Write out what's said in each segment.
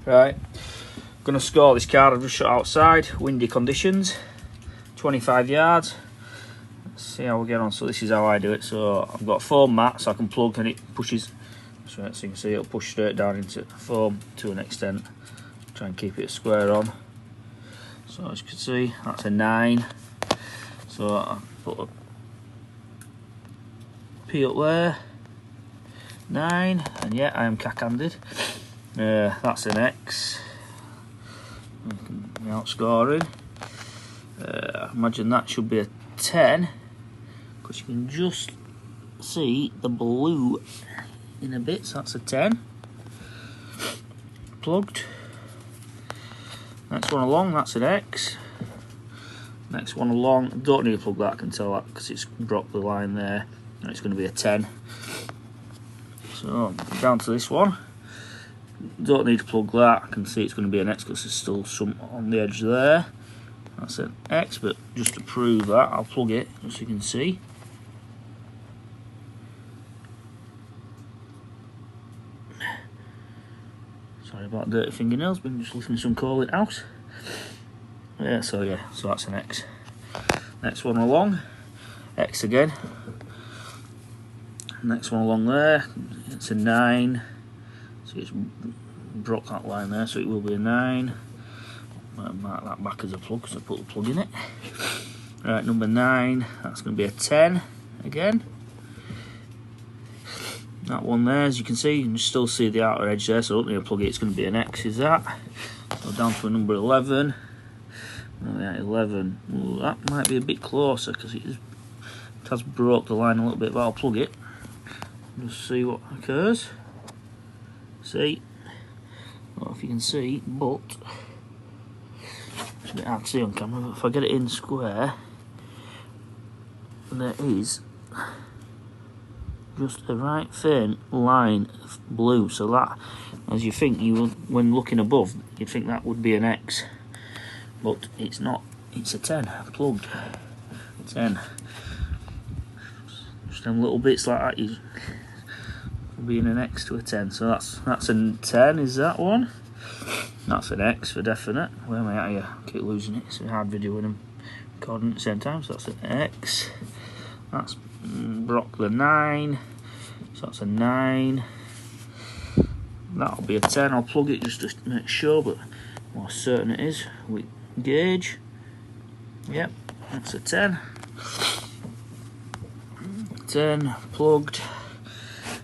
Right, gonna score this card. I've just shot outside, windy conditions, 25 yards. Let's see how we get on. So this is how I do it. So I've got a foam mat, so I can plug and it pushes. So you can see it'll push straight down into foam to an extent. Try and keep it square on. So as you can see, that's a 9. So I put a P up there, 9, and yeah, I am cack-handed. That's an X. Outscoring. Imagine that should be a 10, because you can just see the blue in a bit. So that's a 10. Plugged. Next one along, that's an X. Next one along, don't need to plug that, I can tell that because it's dropped the line there, and it's going to be a 10. So down to this one, don't need to plug that, I can see it's going to be an X because there's still some on the edge there. That's an X, but just to prove that, I'll plug it just so you can see. Sorry about dirty fingernails, been just lifting some coal in the house. Yeah, so that's an X. Next one along, X again. Next one along there, it's a 9. See, it's dropped that line there, so it will be a 9. Mark that back as a plug, so I put the plug in it. Right, number 9, that's going to be a 10 again. That one there, as you can see, you can still see the outer edge there, so I don't need to plug it, it's going to be an X, is that. So down to a number 11. Oh, yeah, 11. Ooh, that might be a bit closer because it has broke the line a little bit, but I'll plug it. Just see what occurs. See? I don't know if you can see, but it's a bit hard to see on camera, but if I get it in square, there is just a right thin line of blue, so that, as you think, when looking above, you'd think that would be an X, but it's not, it's a 10, plugged, 10. Just them little bits like that, you being an X to a 10, so that's a 10, is that one? That's an X for definite. Where am I at here? I keep losing it, it's a hard video when I'm recording at the same time, so that's an X. That's Brock the 9, so that's a 9. That'll be a 10. I'll plug it just to make sure, but more certain it is. We gauge. Yep, that's a 10. 10 plugged.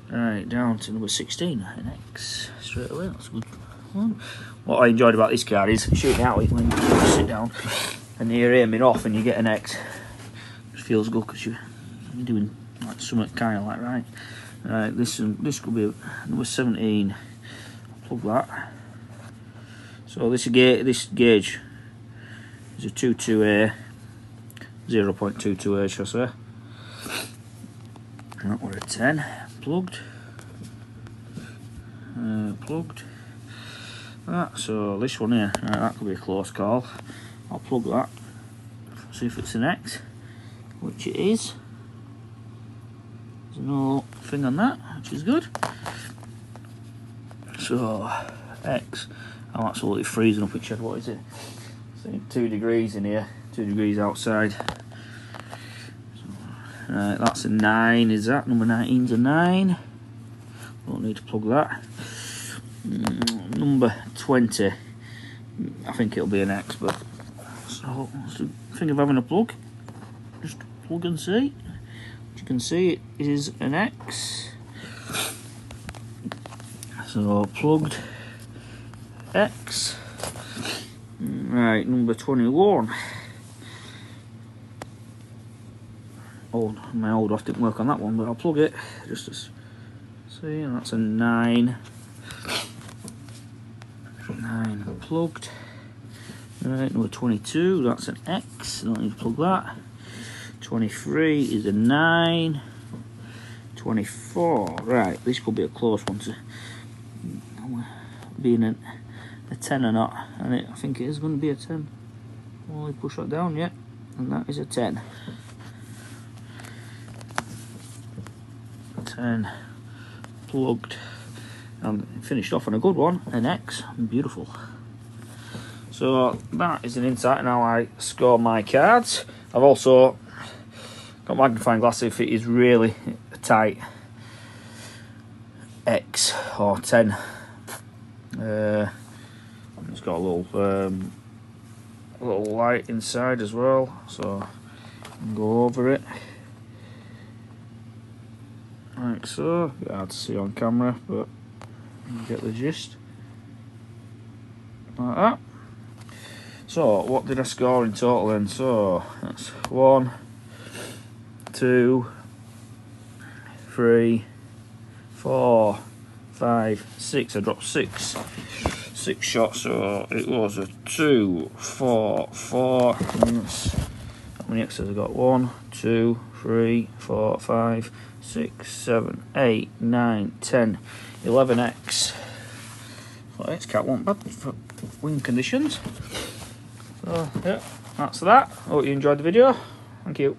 Right, down to number 16, an X straight away. That's a good one. What I enjoyed about this card is shooting out it when you sit down and you're aiming off and you get an X. It feels good because you're doing like something kind of like right. Right, this could be number 17. Plug that. So this gauge is a 22A, 0.22A, shall I say. That were a 10. Plugged. Plugged. That, so this one here, right, that could be a close call. I'll plug that. See if it's an X, which it is. There's no thing on that, which is good. So X. I'm absolutely freezing up in shed. What is it? So 2 degrees in here, 2 degrees outside. Right, that's a 9, is that? Number 19's a 9. Don't need to plug that. Number 20, I think it'll be an X, but so think of having a plug. Just plug and see. As you can see, it is an X. So plugged X. Right, number 21. My old off didn't work on that one, but I'll plug it just to see, and that's a 9. 9 plugged. Right, number 22, that's an X, don't need to plug that. 23 is a 9. 24, right, this could be a close one to being a 10 or not, and I think it is going to be a 10. Only push that down, yeah, and that is a 10. 10 plugged. and finished off on a good one, an X. Beautiful. So that is an insight on how I score my cards. I've also got magnifying glass if it is really a tight X or 10. It's got a little light inside as well, so I can go over it like so. Hard to see on camera, but you get the gist. Like that. So what did I score in total then? So that's 1, 2, 3, 4, 5, 6. I dropped 6 shots, so it was a 2, 4, 4. And that's, how many X's I got? 1, 2, 3, 4, 5, 6, 7, 8, 9, 10, 11 X. So X cat wasn't bad for wing conditions. So yeah, that's that. Hope you enjoyed the video. Thank you.